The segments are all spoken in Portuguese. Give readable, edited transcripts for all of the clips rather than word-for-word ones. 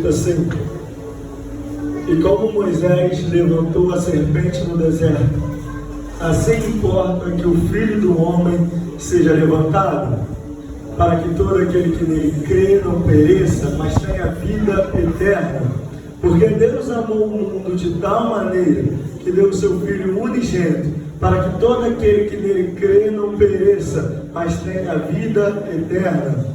Assim, e como Moisés levantou a serpente no deserto, assim importa que o Filho do Homem seja levantado, para que todo aquele que nele crê não pereça, mas tenha vida eterna. Porque Deus amou o mundo de tal maneira que deu o seu Filho unigênito, para que todo aquele que nele crê não pereça, mas tenha vida eterna.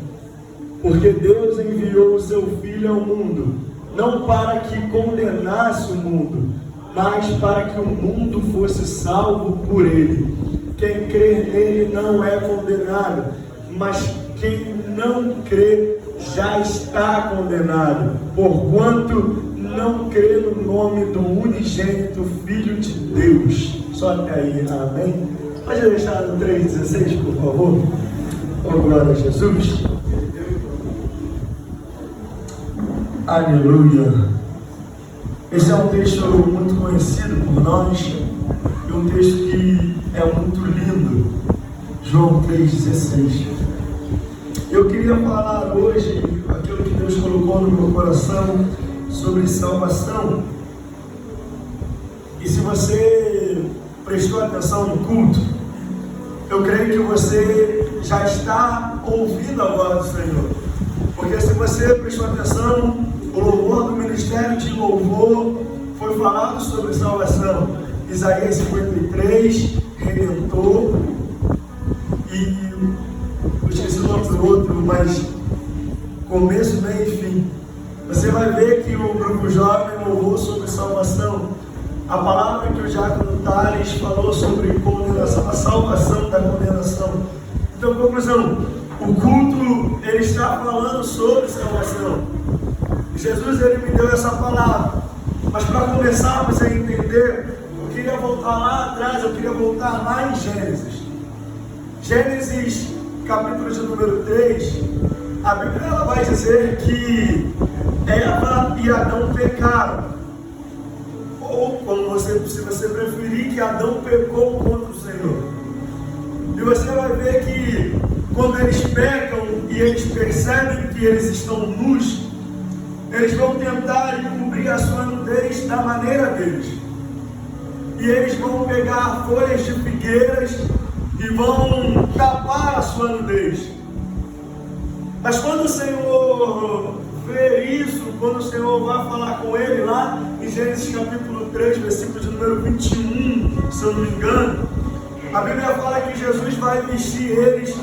Porque Deus enviou o seu Filho ao mundo, não para que condenasse o mundo, mas para que o mundo fosse salvo por ele. Quem crer nele não é condenado, mas quem não crê já está condenado, porquanto não crê no nome do unigênito Filho de Deus. Só até aí, amém? Pode deixar no 3,16, por favor? Oh, glória a Jesus. Aleluia. Esse é um texto muito conhecido por nós, e um texto que é muito lindo. João 3,16. Eu queria falar hoje aquilo que Deus colocou no meu coração sobre salvação. E se você prestou atenção no culto, eu creio que você já está ouvindo a voz do Senhor. Porque se você prestou atenção, o louvor do ministério de louvor foi falado sobre salvação. Isaías 53, Redentor, e eu esqueci o nome do outro, mas começo, meio e fim. Você vai ver que o grupo jovem louvou sobre salvação. A palavra que o diácono Tales falou sobre condenação, a salvação da condenação. Então, conclusão, o culto, ele está falando sobre salvação. Jesus, ele me deu essa palavra. Mas para começarmos a entender, eu queria voltar lá atrás, eu queria voltar lá em Gênesis. Gênesis, capítulo de número 3, a Bíblia ela vai dizer que Eva e Adão pecaram. Ou, se você preferir, que Adão pecou contra o Senhor. E você vai ver que quando eles pecam e eles percebem que eles estão nus, eles vão tentar cobrir a sua nudez da maneira deles. E eles vão pegar folhas de figueiras e vão tapar a sua nudez. Mas quando o Senhor vê isso, quando o Senhor vai falar com ele lá em Gênesis capítulo 3, versículo de número 21, se eu não me engano, a Bíblia fala que Jesus vai vestir eles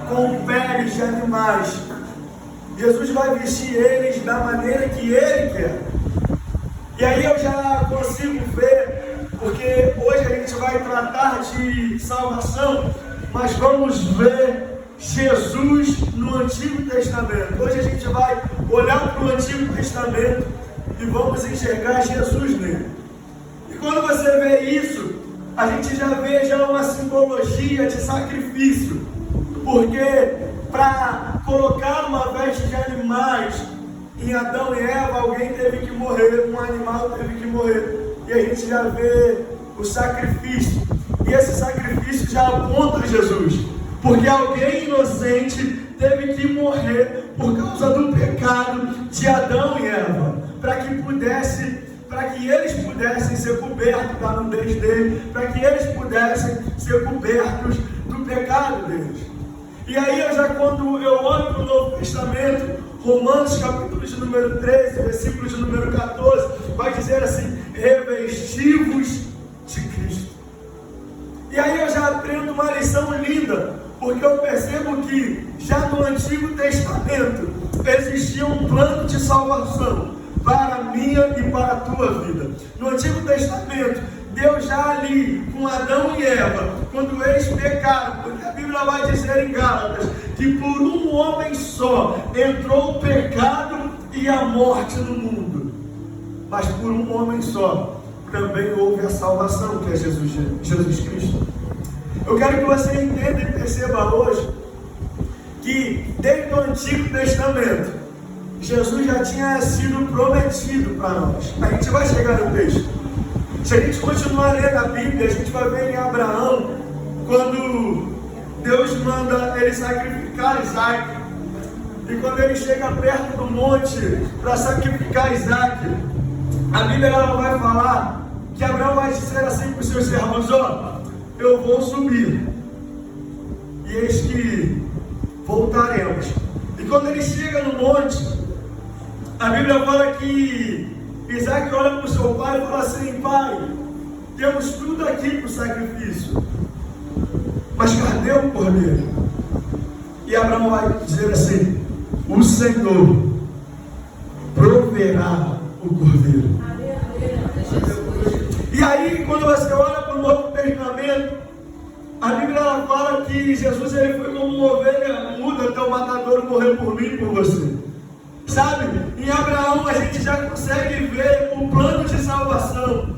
com peles de animais. Jesus vai vestir eles da maneira que Ele quer. E aí eu já consigo ver, porque hoje a gente vai tratar de salvação, mas vamos ver Jesus no Antigo Testamento. Hoje a gente vai olhar para o Antigo Testamento e vamos enxergar Jesus nele. E quando você vê isso, a gente já vê uma simbologia de sacrifício, porque para colocar uma veste de animais em Adão e Eva, alguém teve que morrer, um animal teve que morrer. E a gente já vê o sacrifício. E esse sacrifício já aponta Jesus, porque alguém inocente teve que morrer por causa do pecado de Adão e Eva, para que eles pudessem ser cobertos da nudez dele, para que eles pudessem ser cobertos do pecado deles. E aí, quando eu olho para o Novo Testamento, Romanos capítulo de número 13, versículo de número 14, vai dizer assim: revestivos de Cristo. E aí eu já aprendo uma lição linda, porque eu percebo que já no Antigo Testamento existia um plano de salvação para a minha e para a tua vida. No Antigo Testamento, Deus já ali com Adão e Eva, quando eles pecaram, porque a Bíblia vai dizer em Gálatas que por um homem só entrou o pecado e a morte no mundo, mas por um homem só também houve a salvação, que é Jesus Cristo. Eu quero que você entenda e perceba hoje que desde o Antigo Testamento Jesus já tinha sido prometido para nós. A gente vai chegar no texto. Se a gente continuar lendo a Bíblia, a gente vai ver em Abraão, quando Deus manda ele sacrificar Isaac. E quando ele chega perto do monte para sacrificar Isaac, a Bíblia ela vai falar que Abraão vai dizer assim para os seus servos: ó, eu vou subir, e eis que voltaremos. E quando ele chega no monte, a Bíblia fala que Isaac olha para o seu pai e fala assim: pai, temos tudo aqui para o sacrifício, mas cadê o cordeiro? E Abraão vai dizer assim: o Senhor proverá o cordeiro. E aí, quando você olha para o Novo Testamento, a Bíblia ela fala que Jesus ele foi como uma ovelha muda até o matadouro morrer por mim e por você. Sabe, em Abraão a gente já consegue ver o plano de salvação.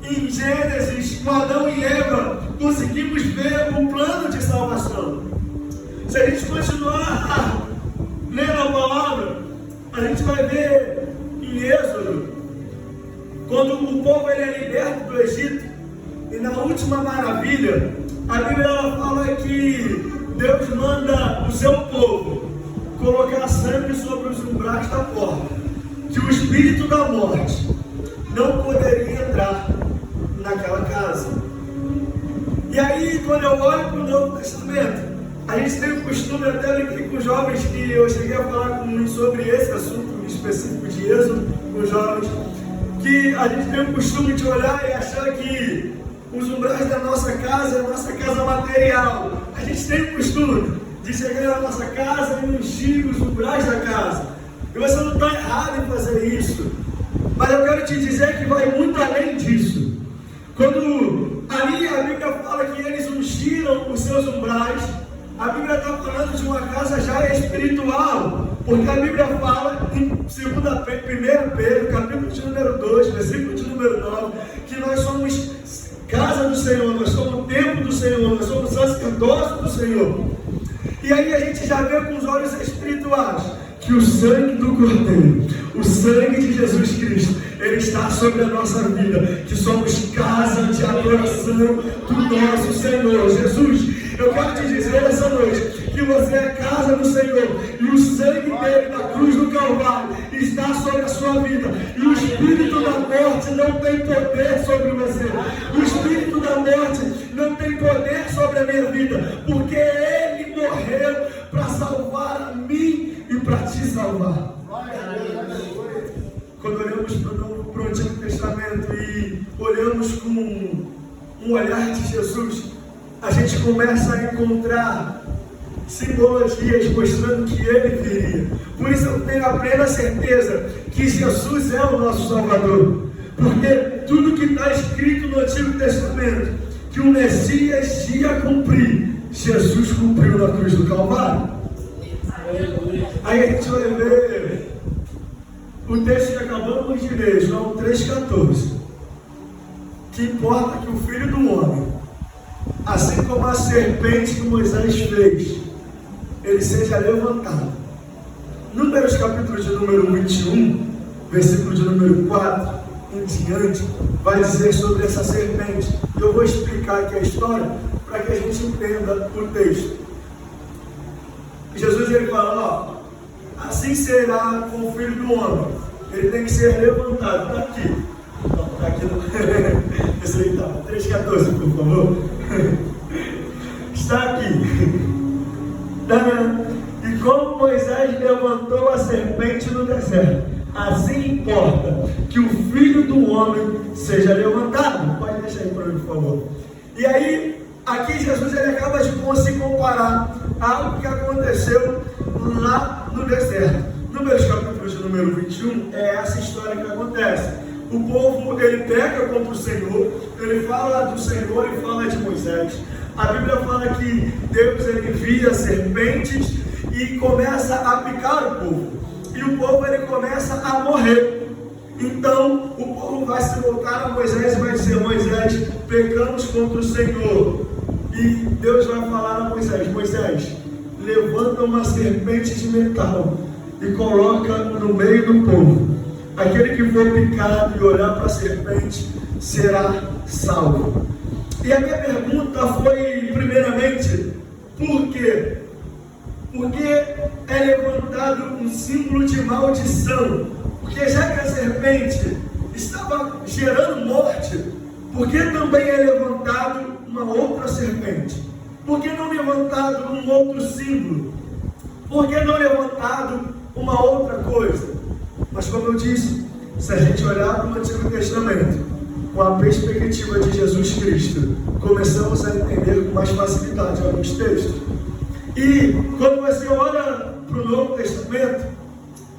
Em Gênesis, com Adão e Eva, conseguimos ver o plano de salvação. Se a gente continuar lendo a palavra, a gente vai ver em Êxodo, quando o povo ele é liberto do Egito, e na última maravilha, a Bíblia ela fala que Deus manda o seu povo colocar sangue sobre os umbrais da porta, que o espírito da morte não poderia entrar naquela casa. E aí, quando eu olho para o Novo Testamento, a gente tem o costume, até aqui com os jovens, que eu cheguei a falar sobre esse assunto específico de Êxodo, com os jovens, que a gente tem o costume de olhar e achar que os umbrais da nossa casa é a nossa casa material. A gente tem o costume de chegar na nossa casa e ungir os umbrais da casa. E você não está errado em fazer isso. Mas eu quero te dizer que vai muito além disso. Quando ali a Bíblia fala que eles ungiram os seus umbrais, a Bíblia está falando de uma casa já espiritual. Porque a Bíblia fala em 1 Pedro, capítulo de número 2, versículo de número 9, que nós somos casa do Senhor, nós somos o templo do Senhor, nós somos sacerdócio do Senhor. E aí a gente já vê com os olhos espirituais que o sangue do Cordeiro, o sangue de Jesus Cristo, ele está sobre a nossa vida, que somos casa de adoração do nosso Senhor Jesus. Eu quero te dizer essa noite que você é casa do Senhor, e o sangue dele na cruz do Calvário está sobre a sua vida, e o espírito da morte não tem poder sobre você. O espírito da morte não tem poder sobre a minha vida, porque ele morreu para salvar a mim e para te salvar. Quando olhamos para o Antigo Testamento e olhamos com um olhar de Jesus, a gente começa a encontrar simbologias mostrando que ele viria. Por isso eu tenho a plena certeza que Jesus é o nosso Salvador, porque tudo que está escrito no Antigo Testamento, que o Messias ia cumprir, Jesus cumpriu na cruz do Calvário. Aí a gente vai ver o texto que acabamos de ler, João 3,14, que importa que o Filho do Homem, assim como a serpente que Moisés fez, ele seja levantado. Números capítulo de número 21, versículo de número 4 em diante, vai dizer sobre essa serpente. Eu vou explicar aqui a história para que a gente entenda o texto. Jesus ele fala, ó, assim será com o Filho do Homem, ele tem que ser levantado. Está aqui. Não, está aqui não. Esse aí está, 3,14, por favor. Está aqui. E como Moisés levantou a serpente no deserto, assim importa que o Filho do Homem seja levantado. Pode deixar aí para mim, por favor. E aí, aqui Jesus ele acaba de se comparar a algo que aconteceu lá no deserto. Números capítulo de número 21, é essa história que acontece. O povo, ele peca contra o Senhor, ele fala do Senhor e fala de Moisés. A Bíblia fala que Deus ele envia serpentes e começa a picar o povo. E o povo ele começa a morrer. Então o povo vai se voltar a Moisés e vai dizer, Moisés, pecamos contra o Senhor. E Deus vai falar a Moisés, Moisés, levanta uma serpente de metal e coloca no meio do povo. Aquele que for picado e olhar para a serpente será salvo. E a minha pergunta foi, primeiramente, por quê? Porque é levantado um símbolo de maldição. Porque já que a serpente estava gerando morte, por que também é levantado uma outra serpente? Por que não levantado um outro símbolo? Por que não levantado uma outra coisa? Mas como eu disse, se a gente olhar para o Antigo Testamento com a perspectiva de Jesus Cristo, começamos a entender com mais facilidade alguns textos. E quando você olha para o Novo Testamento,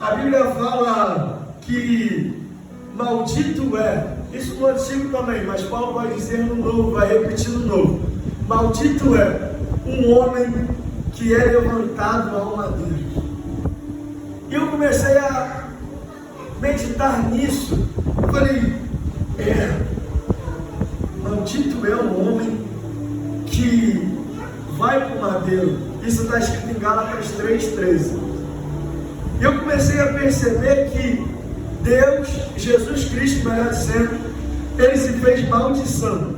a Bíblia fala que maldito é, isso no Antigo também, mas Paulo vai dizer no Novo, vai repetir no Novo: maldito é um homem que é levantado ao madeiro. E eu comecei a meditar nisso. Falei, maldito é um homem que vai para o madeiro. Isso está escrito em Gálatas 3,13. E eu comecei a perceber que Deus, Jesus Cristo, melhor dizendo, Ele se fez maldição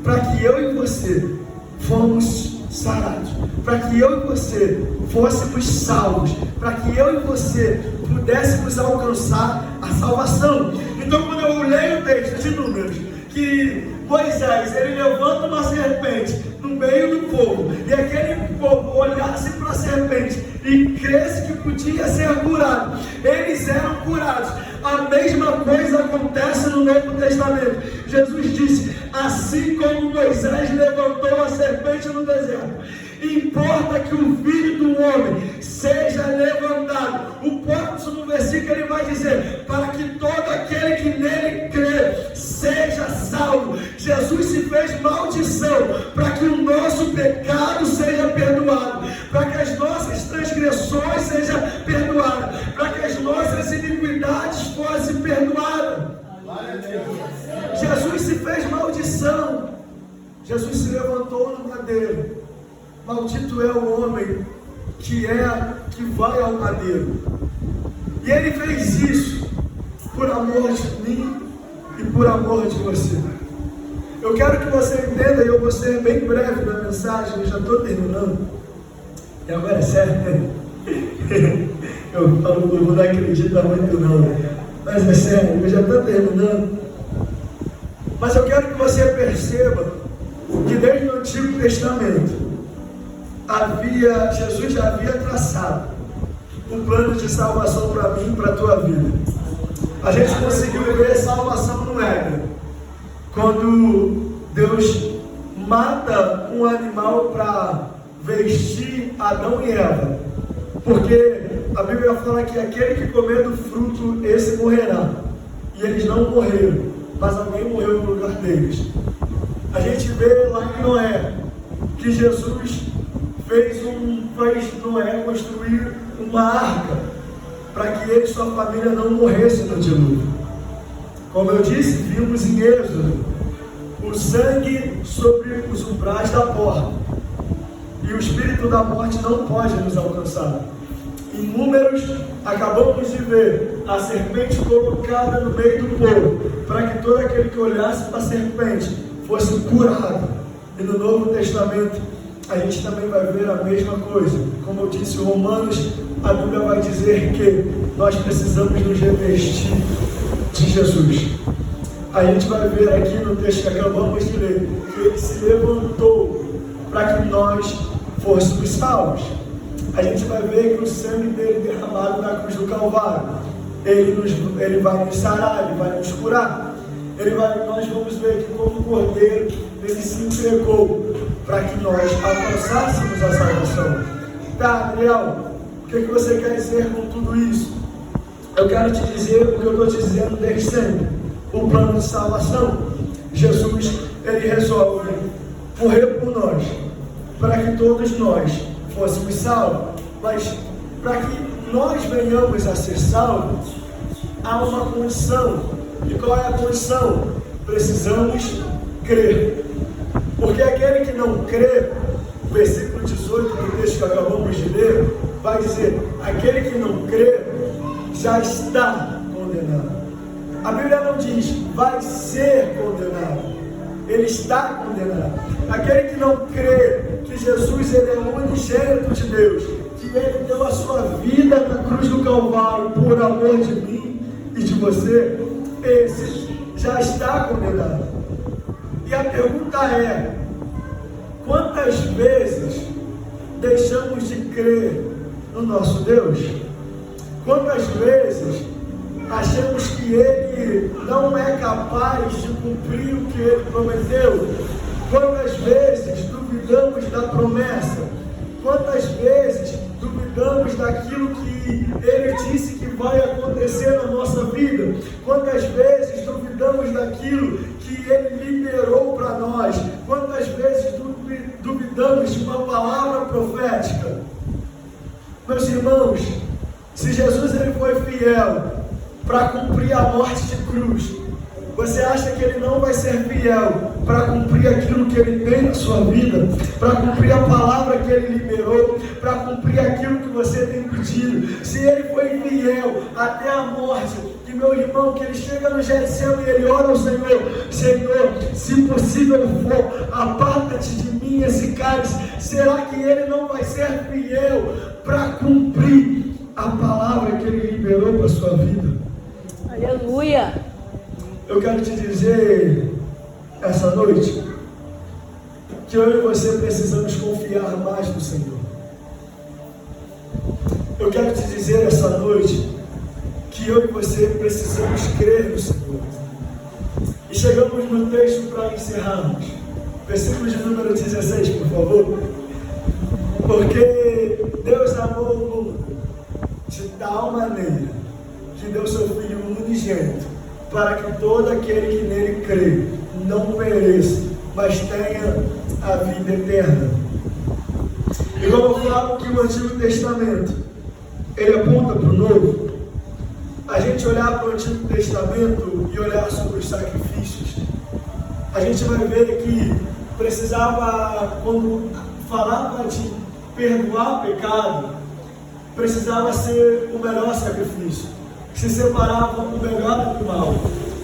para que eu e você fomos sarados, para que eu e você fôssemos salvos, para que eu e você pudéssemos alcançar a salvação. Então, quando eu leio o texto de Números, que Moisés, ele levanta uma serpente no meio do povo, e aquele povo olhasse para a serpente e cresce que podia ser curado, eles eram curados. A mesma coisa acontece no Novo Testamento. Jesus disse: assim como Moisés levantou a serpente no deserto, importa que o Filho do Homem seja levantado. O próximo versículo ele vai dizer: para que todo aquele que nele crê seja salvo. Jesus se fez maldição para que o nosso pecado seja perdoado, para que as nossas transgressões sejam perdoadas, para que as nossas iniquidades fossem perdoadas. Jesus se fez maldição. Jesus se levantou no madeiro. Maldito é o homem que vai ao madeiro. E ele fez isso por amor de mim e por amor de você. Eu quero que você entenda, e eu vou ser bem breve na mensagem, eu já estou terminando. E agora é sério, né? Eu falo, não acredita muito não, mas é sério, eu já estou terminando. Mas eu quero que você perceba que desde o Antigo Testamento Jesus já havia traçado um plano de salvação para mim e para a tua vida. A gente conseguiu ver salvação no Éden, quando Deus mata um animal para vestir Adão e Eva, porque a Bíblia fala que aquele que comer do fruto, esse morrerá. E eles não morreram, mas alguém morreu no lugar deles. A gente vê lá em Noé que Jesus fez Noé construir uma arca para que ele e sua família não morressem no dilúvio. Como eu disse, vimos em Êxodo o sangue sobre os umbrais da porta, e o espírito da morte não pode nos alcançar. Em Números, acabamos de ver a serpente colocada no meio do povo, para que todo aquele que olhasse para a serpente fosse curado. E no Novo Testamento, a gente também vai ver a mesma coisa. Como eu disse, em Romanos, a Bíblia vai dizer que nós precisamos nos revestir de Jesus. A gente vai ver aqui no texto que acabamos de ler, que ele se levantou para que nós fôssemos salvos. A gente vai ver que o sangue dele derramado na cruz do Calvário, ele vai nos sarar, ele vai nos curar. Nós vamos ver que como cordeiro, ele se entregou para que nós alcançássemos a salvação. Tá, Adriel, o que você quer dizer com tudo isso? Eu quero te dizer o que eu estou te dizendo desde sempre. O plano de salvação. Jesus, ele resolve morrer por nós, para que todos nós fôssemos salvos. Mas para que nós venhamos a ser salvos, há uma condição. E qual é a condição? Precisamos crer. Porque aquele que não crê, o versículo 18 do texto que acabamos de ler, vai dizer: aquele que não crê já está condenado. A Bíblia não diz vai ser condenado, ele está condenado. Aquele que não crê que Jesus ele é o unigênito de Deus, que Ele deu a sua vida na cruz do Calvário por amor de mim e de você, esse já está condenado. E a pergunta é: quantas vezes deixamos de crer no nosso Deus? Quantas vezes achamos que Ele não é capaz de cumprir o que Ele prometeu? Quantas vezes duvidamos da promessa? Quantas vezes duvidamos daquilo que Ele disse que vai acontecer na nossa vida? Quantas vezes duvidamos daquilo que Ele liberou para nós? Quantas vezes duvidamos de uma palavra profética? Meus irmãos, se Jesus ele foi fiel para cumprir a morte de cruz, você acha que Ele não vai ser fiel para cumprir aquilo que Ele tem na sua vida, para cumprir a palavra que Ele liberou, para cumprir aquilo que você tem pedido? Se Ele foi fiel até a morte, que meu irmão, que ele chega no Getsemane e ele ora ao Senhor: Senhor, se possível for, aparta-te de mim esse cálice. Será que Ele não vai ser fiel para cumprir a palavra que Ele liberou para a sua vida? Aleluia! Eu quero te dizer essa noite que eu e você precisamos confiar mais no Senhor. Eu quero te dizer essa noite que eu e você precisamos crer no Senhor. E chegamos no texto para encerrarmos. Versículo de número 16, por favor. Porque Deus amou o mundo de tal maneira que deu seu Filho unigênito, para que todo aquele que nele crê não pereça, mas tenha a vida eterna. E como eu falo que o Antigo Testamento ele aponta para o Novo, a gente olhar para o Antigo Testamento e olhar sobre os sacrifícios, a gente vai ver que precisava, quando falava de perdoar pecado, precisava ser o melhor sacrifício. Se separava o melhor animal,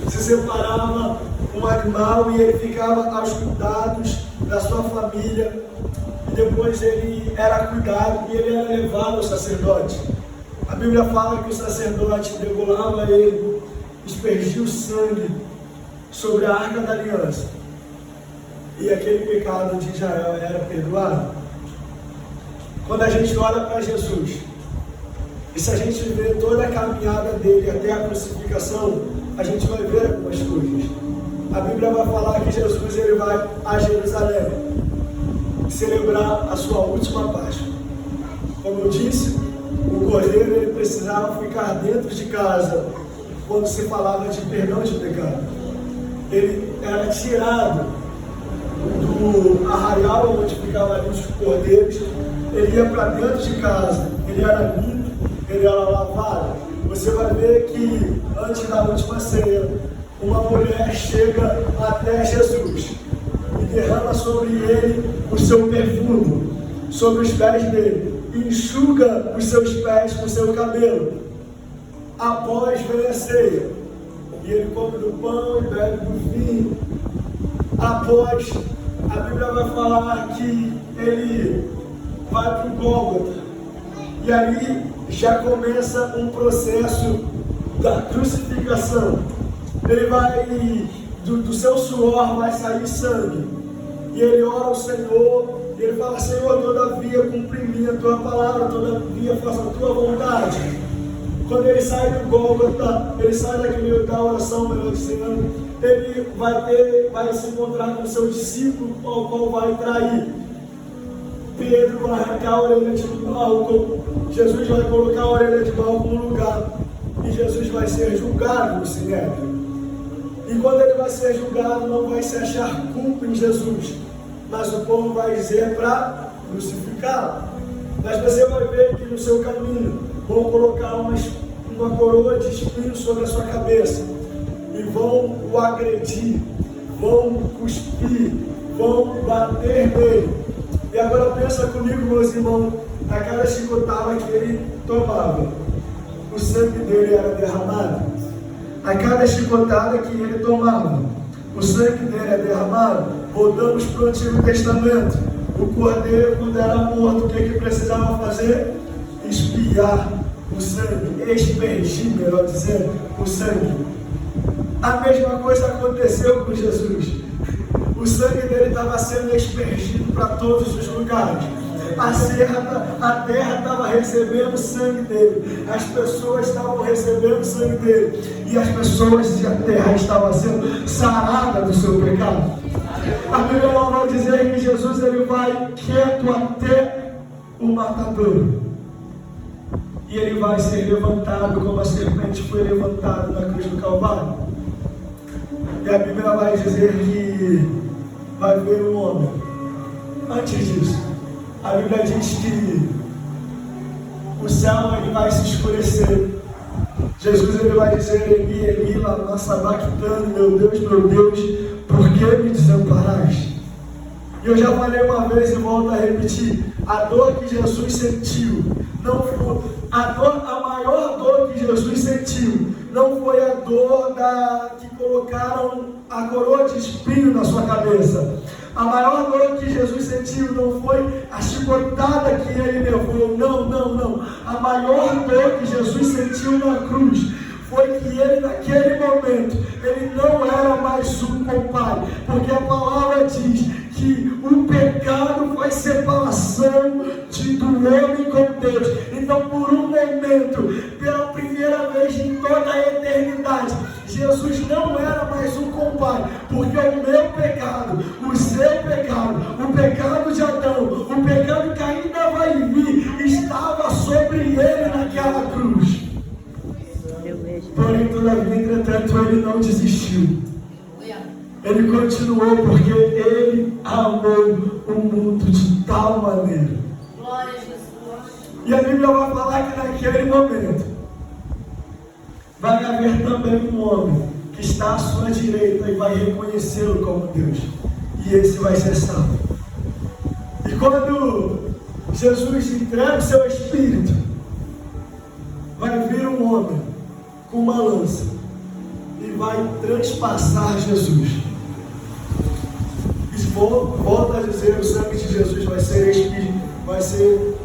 se separava um animal e ele ficava aos cuidados da sua família, e depois ele era cuidado e ele era levado ao sacerdote. A Bíblia fala que o sacerdote degolava ele, aspergia o sangue sobre a arca da aliança, e aquele pecado de Israel era perdoado. Quando a gente olha para Jesus, e se a gente vê toda a caminhada dele até a crucificação, a gente vai ver algumas coisas. A Bíblia vai falar que Jesus ele vai a Jerusalém celebrar a sua última Páscoa. Como eu disse, o cordeiro ele precisava ficar dentro de casa quando se falava de perdão de pecado. Ele era tirado do arraial onde ficavam ali os cordeiros, ele ia para dentro de casa, ele era limpo, ele era lavado. Você vai ver que antes da última ceia, uma mulher chega até Jesus e derrama sobre ele o seu perfume, sobre os pés dele, e enxuga os seus pés com o seu cabelo. Após vem a ceia, e ele come do pão e bebe do vinho. Após, a Bíblia vai falar que ele vai para o Gólgota, e ali já começa um processo da crucificação. Ele vai, do seu suor vai sair sangue, e ele ora ao Senhor, e ele fala: Senhor, todavia cumpre em mim a tua palavra, todavia faça a tua vontade. Quando ele sai do Gólgota, ele sai da oração, melhor dizendo, ele vai se encontrar com o seu discípulo, ao qual vai trair. Pedro vai arrancar a orelha de Malco, Jesus vai colocar a orelha de Malco no lugar, e Jesus vai ser julgado no Sinédrio. E quando ele vai ser julgado, não vai se achar culpa em Jesus, mas o povo vai dizer para crucificá-lo. Mas você vai ver que no seu caminho vão colocar uma coroa de espinhos sobre a sua cabeça, e vão o agredir, vão cuspir, vão bater nele. E agora pensa comigo, meus irmãos, a cada chicotada que ele tomava, o sangue dele era derramado. A cada chicotada que ele tomava, o sangue dele era derramado. Voltamos para o Antigo Testamento. O cordeiro, quando era morto, o que precisava fazer? espiar o sangue, expergir, melhor dizendo, o sangue. A mesma coisa aconteceu com Jesus. O sangue dele estava sendo expergido para todos os lugares. A terra estava recebendo o sangue dele, as pessoas estavam recebendo o sangue dele, e as pessoas e a terra estavam sendo saradas do seu pecado. A Bíblia vai dizer que Jesus ele vai quieto até o matadouro, e ele vai ser levantado como a serpente foi levantada na cruz do Calvário. E a Bíblia vai dizer que vai ver um homem. Antes disso, a Bíblia diz que o céu ele vai se escurecer. Jesus ele vai dizer: Eli, Eli, lama sabachthani, meu Deus, por que me desamparaste? E eu já falei uma vez e volto a repetir: a dor que Jesus sentiu não foi a maior dor que Jesus sentiu não foi a dor que colocaram a coroa de espinho na sua cabeça. A maior dor que Jesus sentiu não foi a chicotada que ele levou. Não. A maior dor que Jesus sentiu na cruz foi que ele, naquele momento, ele não era mais um compadre. Porque a palavra diz que o pecado faz separação do homem com Deus. Então, por um momento, pela primeira vez em toda a eternidade, Jesus não era mais um compadre, porque o meu pecado, o seu pecado, o pecado de Adão, o pecado que ainda vai vir, estava sobre ele naquela cruz. Porém, todavia, entretanto, ele não desistiu. Ele continuou porque ele amou o mundo de tal maneira. Glória a Jesus. E a Bíblia vai falar que naquele momento vai haver também um homem que está à sua direita e vai reconhecê-lo como Deus. E esse vai ser salvo. E quando Jesus entrega o seu Espírito, vai vir um homem com uma lança e vai transpassar Jesus. E volta a dizer, o sangue de Jesus vai ser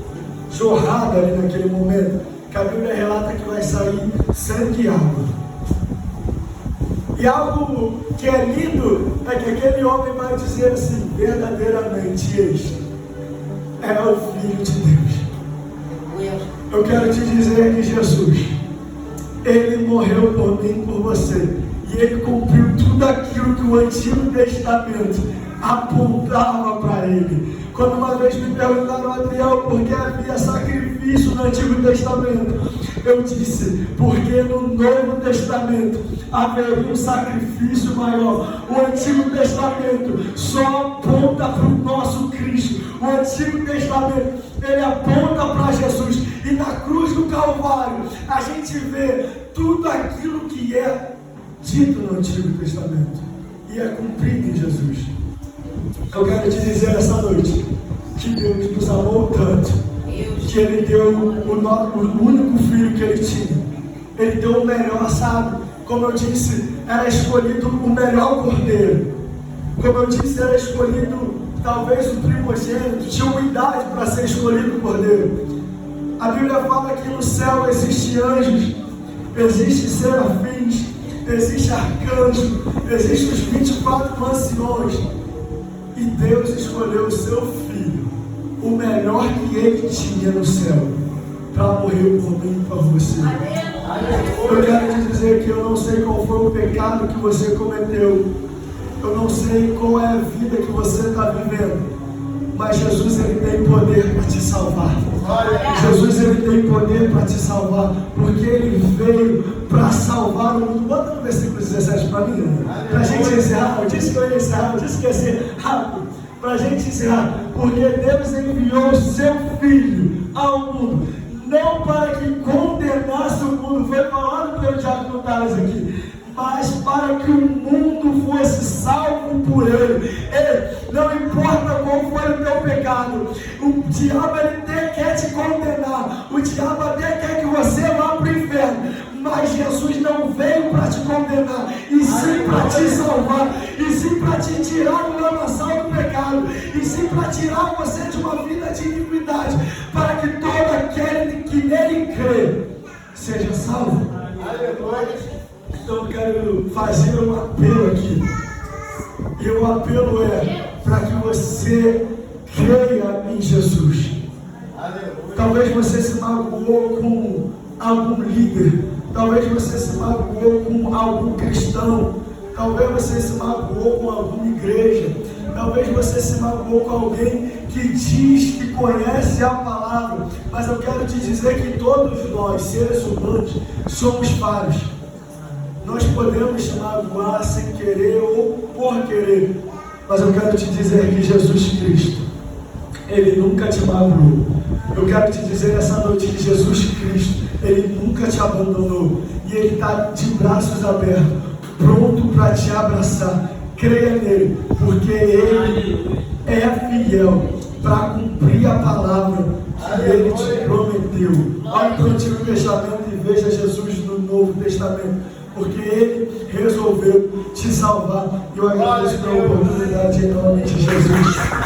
jorrado ali naquele momento, que a Bíblia relata que vai sair sangue e água. E algo que é lindo é que aquele homem vai dizer assim: verdadeiramente este é o Filho de Deus. Eu quero te dizer que Jesus, ele morreu por mim e por você, e ele cumpriu tudo aquilo que o Antigo Testamento apontava para ele. Quando uma vez me perguntaram, Adriel, por que havia sacrifício no Antigo Testamento, eu disse: porque no Novo Testamento haveria um sacrifício maior. O Antigo Testamento só aponta para o nosso Cristo. O Antigo Testamento, ele aponta para Jesus. E na cruz do Calvário, a gente vê tudo aquilo que é dito no Antigo Testamento e é cumprido em Jesus. Eu quero te dizer essa noite que Deus nos amou tanto que Ele deu o único filho que Ele tinha. Ele deu o melhor, sabe? Como eu disse, era escolhido o melhor cordeiro. Como eu disse, era escolhido talvez o primogênito, tinha uma idade para ser escolhido o cordeiro. A Bíblia fala que no céu existem anjos, existem serafins, existe arcanjo, existem os 24 anciões. E Deus escolheu o seu filho, o melhor que ele tinha no céu, para morrer por mim e por você. Eu quero te dizer que eu não sei qual foi o pecado que você cometeu, eu não sei qual é a vida que você está vivendo, mas Jesus, ele tem poder para te salvar. Jesus, ele tem poder para te salvar, porque ele veio para salvar o mundo. Bota no versículo 17 para mim, para a gente encerrar. Eu disse que eu ia encerrar, eu disse que ia ser rápido, para a gente encerrar. Porque Deus enviou o seu Filho ao mundo, não para que condenasse o mundo, foi falado pelo Diácono Tales aqui, mas para que o mundo fosse salvo por ele. Não importa qual foi o teu pecado, o diabo ele até quer te condenar, o diabo até quer que você vá para o inferno, mas Jesus não veio para te condenar, e sim para te salvar, e sim para te tirar do lamaçal do pecado, e sim para tirar você de uma vida de iniquidade, para que todo aquele que nele crê, seja salvo. Então eu quero fazer um apelo aqui. E o apelo é para que você creia em Jesus. Talvez você se magoou com algum líder. Talvez você se magoou com algum cristão. Talvez você se magoou com alguma igreja. Talvez você se magoou com alguém que diz que conhece a palavra. Mas eu quero te dizer que todos nós, seres humanos, somos falhos. Nós podemos se magoar sem querer ou por querer. Mas eu quero te dizer que Jesus Cristo, Ele nunca te magoou. Eu quero te dizer nessa noite que Jesus Cristo, Ele nunca te abandonou. E Ele está de braços abertos, pronto para te abraçar. Creia nele, porque Ele é fiel para cumprir a palavra que Ele te prometeu. Olhe para o Antigo Testamento e veja Jesus no Novo Testamento, porque Ele resolveu te salvar. E eu agradeço pela oportunidade em nome de Jesus.